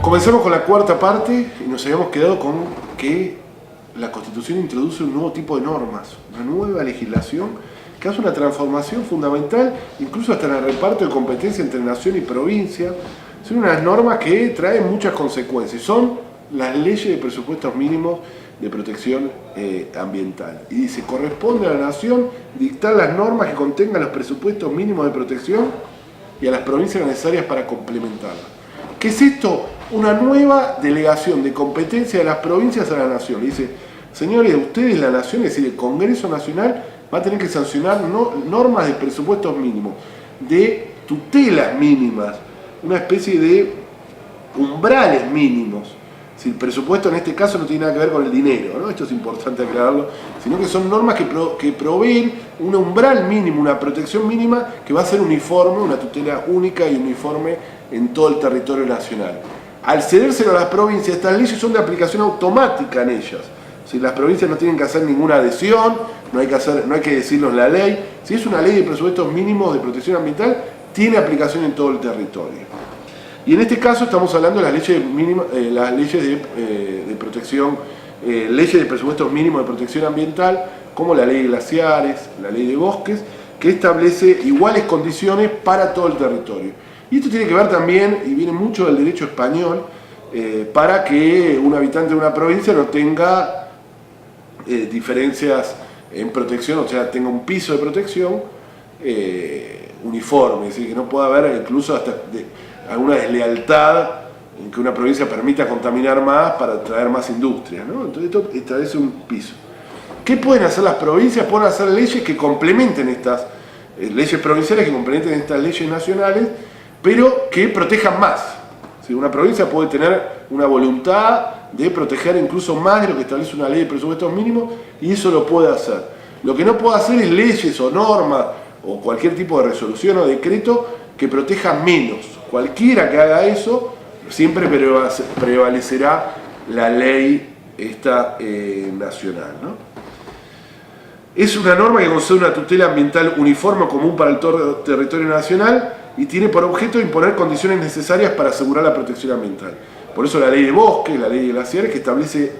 Comenzamos con la cuarta parte y nos habíamos quedado con que la Constitución introduce un nuevo tipo de normas, una nueva legislación que hace una transformación fundamental, incluso hasta en el reparto de competencia entre nación y provincia. Son unas normas que traen muchas consecuencias, son las leyes de presupuestos mínimos de protección ambiental. Y dice, corresponde a la nación dictar las normas que contengan los presupuestos mínimos de protección y a las provincias necesarias para complementarlas. ¿Qué es esto? Una nueva delegación de competencia de las provincias a la nación. Dice, señores, ustedes, la nación, es decir, el Congreso Nacional, va a tener que sancionar normas de presupuestos mínimos, de tutelas mínimas, una especie de umbrales mínimos. Si el presupuesto en este caso no tiene nada que ver con el dinero, ¿no? Esto es importante aclararlo, sino que son normas que proveen un umbral mínimo, una protección mínima que va a ser uniforme, una tutela única y uniforme en todo el territorio nacional. Al cedérselo a las provincias, estas leyes son de aplicación automática en ellas. Si las provincias no tienen que hacer ninguna adhesión, no hay que decirlo en la ley. Si es una ley de presupuestos mínimos de protección ambiental, tiene aplicación en todo el territorio. Y en este caso estamos hablando de las leyes mínimas, las leyes de protección, leyes de presupuestos mínimos de protección ambiental, como la ley de glaciares, la ley de bosques, que establece iguales condiciones para todo el territorio. Y esto tiene que ver también, y viene mucho del derecho español, para que un habitante de una provincia no tenga diferencias en protección, o sea, tenga un piso de protección uniforme, es decir, que no pueda haber incluso hasta alguna deslealtad en que una provincia permita contaminar más para traer más industria, ¿no? Entonces esto establece un piso. ¿Qué pueden hacer las provincias? Pueden hacer leyes que complementen estas leyes provinciales, que complementen estas leyes nacionales, pero que protejan más. ¿Sí? Una provincia puede tener una voluntad de proteger incluso más de lo que establece una ley de presupuestos mínimos, y eso lo puede hacer. Lo que no puede hacer es leyes o normas o cualquier tipo de resolución o decreto que proteja menos. Cualquiera que haga eso, siempre prevalecerá la ley nacional, ¿no? Es una norma que concede una tutela ambiental uniforme común para el territorio nacional y tiene por objeto imponer condiciones necesarias para asegurar la protección ambiental. Por eso la ley de bosques, la ley de glaciares, que establece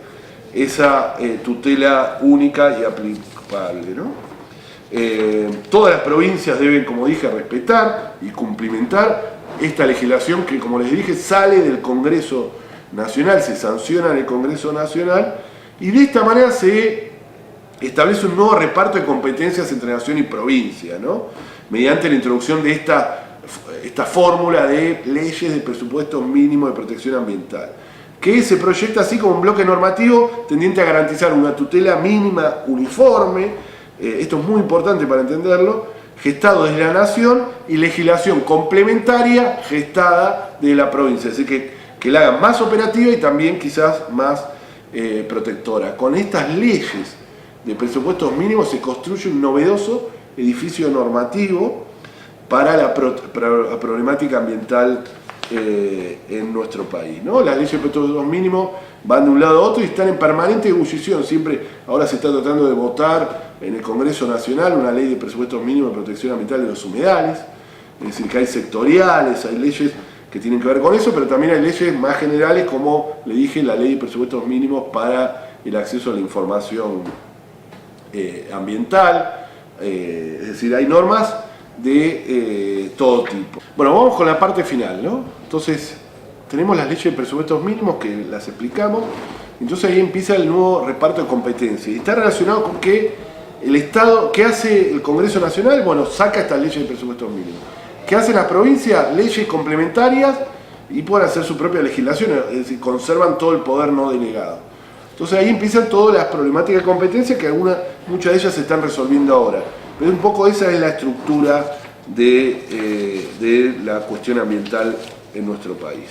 esa tutela única y aplicable, ¿no? Todas las provincias deben, como dije, respetar y cumplimentar esta legislación que, como les dije, sale del Congreso Nacional, se sanciona en el Congreso Nacional, y de esta manera se establece un nuevo reparto de competencias entre nación y provincia, ¿no? Mediante la introducción de esta fórmula de leyes de presupuesto mínimo de protección ambiental, que se proyecta así como un bloque normativo tendiente a garantizar una tutela mínima uniforme, esto es muy importante para entenderlo, gestado desde la nación, y legislación complementaria gestada de la provincia, así que la hagan más operativa y también quizás más protectora. Con estas leyes de presupuestos mínimos se construye un novedoso edificio normativo para la problemática ambiental en nuestro país, ¿no? Las leyes de presupuestos mínimos van de un lado a otro y están en permanente ebullición. Siempre, ahora se está tratando de votar en el Congreso Nacional una ley de presupuestos mínimos de protección ambiental de los humedales, es decir, que hay sectoriales, hay leyes que tienen que ver con eso, pero también hay leyes más generales, como le dije, la ley de presupuestos mínimos para el acceso a la información ambiental, es decir, hay normas de todo tipo. Bueno, vamos con la parte final, ¿no? Entonces, tenemos las leyes de presupuestos mínimos que las explicamos, entonces ahí empieza el nuevo reparto de competencias, y está relacionado con que el Estado, ¿qué hace el Congreso Nacional? Bueno, saca estas leyes de presupuestos mínimos. ¿Qué hace la provincia? Leyes complementarias y pueden hacer su propia legislación, es decir, conservan todo el poder no delegado. Entonces ahí empiezan todas las problemáticas de competencia que muchas de ellas se están resolviendo ahora. Pero un poco esa es la estructura de la cuestión ambiental en nuestro país.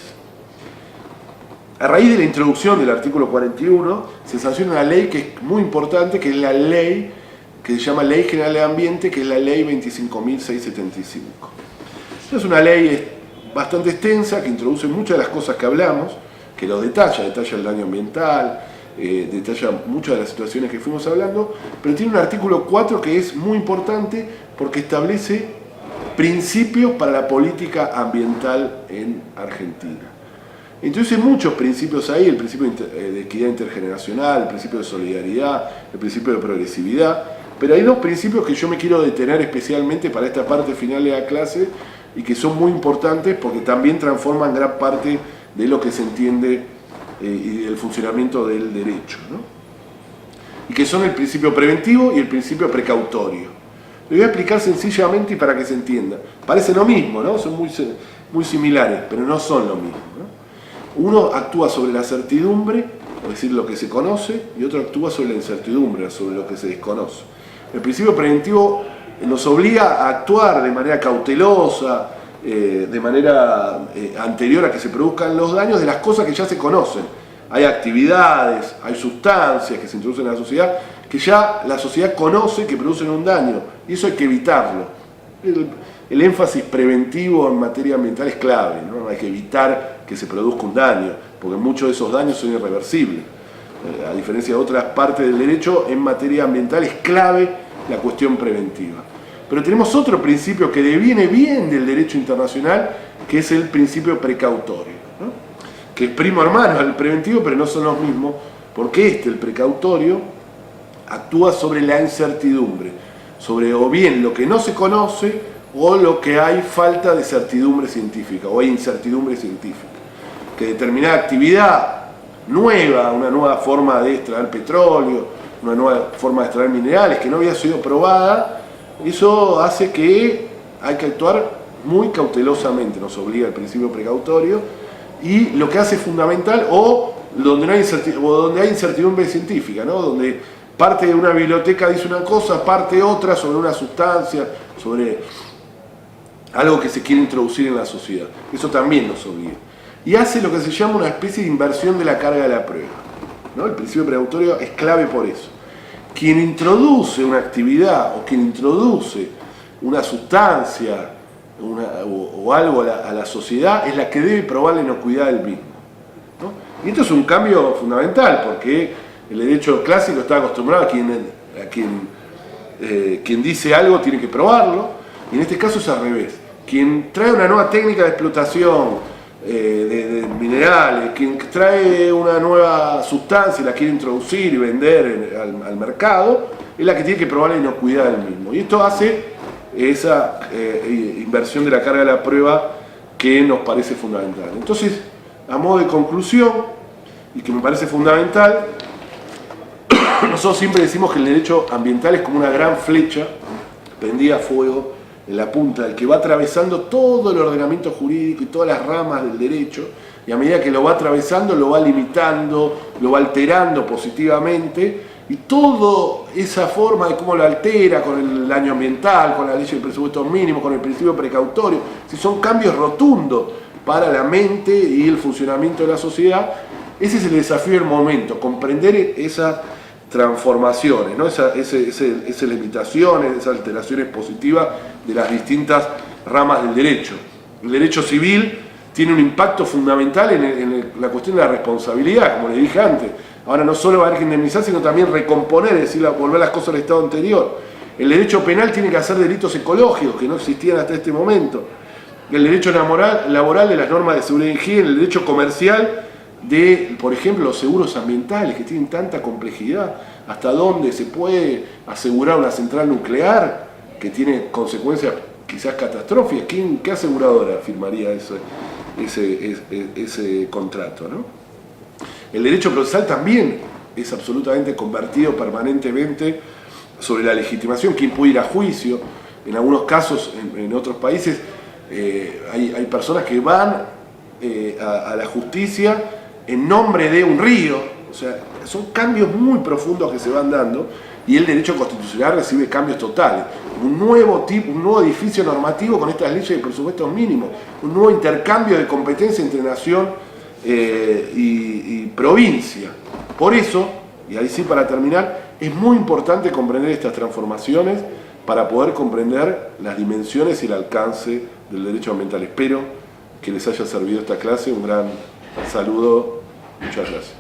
A raíz de la introducción del artículo 41, se sanciona una ley que es muy importante, que es la ley que se llama Ley General de Ambiente, que es la ley 25.675. Es una ley bastante extensa, que introduce muchas de las cosas que hablamos, que los detalla el daño ambiental, detalla muchas de las situaciones que fuimos hablando, pero tiene un artículo 4 que es muy importante porque establece principios para la política ambiental en Argentina. Entonces hay muchos principios ahí, el principio de equidad intergeneracional, el principio de solidaridad, el principio de progresividad, pero hay dos principios que yo me quiero detener especialmente para esta parte final de la clase y que son muy importantes porque también transforman gran parte de lo que se entiende y del funcionamiento del derecho, ¿no? Y que son el principio preventivo y el principio precautorio. Lo voy a explicar sencillamente y para que se entienda. Parece lo mismo, ¿no? Son muy similares, pero no son lo mismo, ¿no? Uno actúa sobre la certidumbre, es decir, lo que se conoce, y otro actúa sobre la incertidumbre, sobre lo que se desconoce. El principio preventivo nos obliga a actuar de manera cautelosa, de manera anterior a que se produzcan los daños de las cosas que ya se conocen. Hay actividades, hay sustancias que se introducen en la sociedad que ya la sociedad conoce que producen un daño, y eso hay que evitarlo. El énfasis preventivo en materia ambiental es clave, ¿no? Hay que evitar que se produzca un daño, porque muchos de esos daños son irreversibles. A diferencia de otras partes del derecho, en materia ambiental es clave la cuestión preventiva. Pero tenemos otro principio que deviene bien del derecho internacional, que es el principio precautorio, ¿no? Que es primo hermano al preventivo, pero no son los mismos, porque el precautorio, actúa sobre la incertidumbre, sobre o bien lo que no se conoce o lo que hay falta de certidumbre científica, o hay incertidumbre científica. Que determinada actividad nueva, una nueva forma de extraer petróleo, una nueva forma de extraer minerales que no había sido probada, eso hace que hay que actuar muy cautelosamente, nos obliga el principio precautorio, y lo que hace fundamental, o donde hay incertidumbre científica, ¿no? Donde parte de una biblioteca dice una cosa, parte otra sobre una sustancia, sobre algo que se quiere introducir en la sociedad. Eso también nos obliga. Y hace lo que se llama una especie de inversión de la carga de la prueba, ¿no? El principio precautorio es clave por eso. Quien introduce una actividad o quien introduce una sustancia o algo a la sociedad es la que debe probar la inocuidad del mismo, ¿no? Y esto es un cambio fundamental porque el derecho clásico está acostumbrado a quien dice algo tiene que probarlo, y en este caso es al revés. Quien trae una nueva técnica de explotación de minerales, quien trae una nueva sustancia y la quiere introducir y vender al mercado, es la que tiene que probar la inocuidad del mismo. Y esto hace esa inversión de la carga de la prueba que nos parece fundamental. Entonces, a modo de conclusión, y que me parece fundamental, nosotros siempre decimos que el derecho ambiental es como una gran flecha prendida a fuego en la punta, el que va atravesando todo el ordenamiento jurídico y todas las ramas del derecho, y a medida que lo va atravesando lo va limitando, lo va alterando positivamente, y toda esa forma de cómo lo altera con el daño ambiental, con la ley del presupuesto mínimo, con el principio precautorio, si son cambios rotundos para la mente y el funcionamiento de la sociedad. Ese es el desafío del momento, comprender esas transformaciones, ¿no? Esas limitaciones, esas alteraciones positivas de las distintas ramas del derecho. El derecho civil tiene un impacto fundamental en la cuestión de la responsabilidad, como le dije antes. Ahora no solo va a haber que indemnizar, sino también recomponer, es decir, volver las cosas al estado anterior. El derecho penal tiene que hacer delitos ecológicos que no existían hasta este momento. El derecho laboral de las normas de seguridad y higiene, el derecho comercial de, por ejemplo, los seguros ambientales que tienen tanta complejidad, hasta dónde se puede asegurar una central nuclear que tiene consecuencias quizás catastróficas. ¿Qué aseguradora firmaría ese contrato, ¿no? El derecho procesal también es absolutamente convertido permanentemente sobre la legitimación. ¿Quién puede ir a juicio? En algunos casos, en otros países, hay personas que van a la justicia en nombre de un río. O sea, son cambios muy profundos que se van dando, y el derecho constitucional recibe cambios totales. Un nuevo edificio normativo con estas leyes de presupuestos mínimos, un nuevo intercambio de competencia entre nación y provincia. Por eso, y ahí sí para terminar, es muy importante comprender estas transformaciones para poder comprender las dimensiones y el alcance del derecho ambiental. Espero que les haya servido esta clase. Un gran saludo. Muchas gracias.